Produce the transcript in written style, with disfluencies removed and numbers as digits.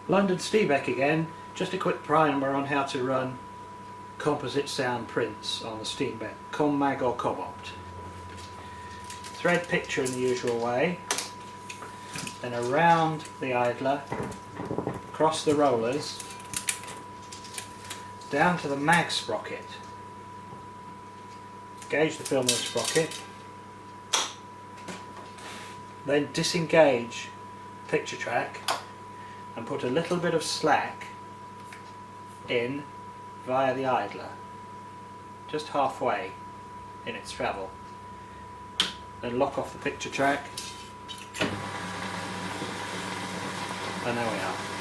London Steenbeck again. Just a quick primer on how to run composite sound prints on the Steenbeck commag or comopt. Thread picture in the usual way, then around the idler, across the rollers, down to the mag sprocket. Engage the film of the sprocket, then disengage picture track and put a little bit of slack in via the idler, just halfway in its travel. Then lock off the picture track, and there we are.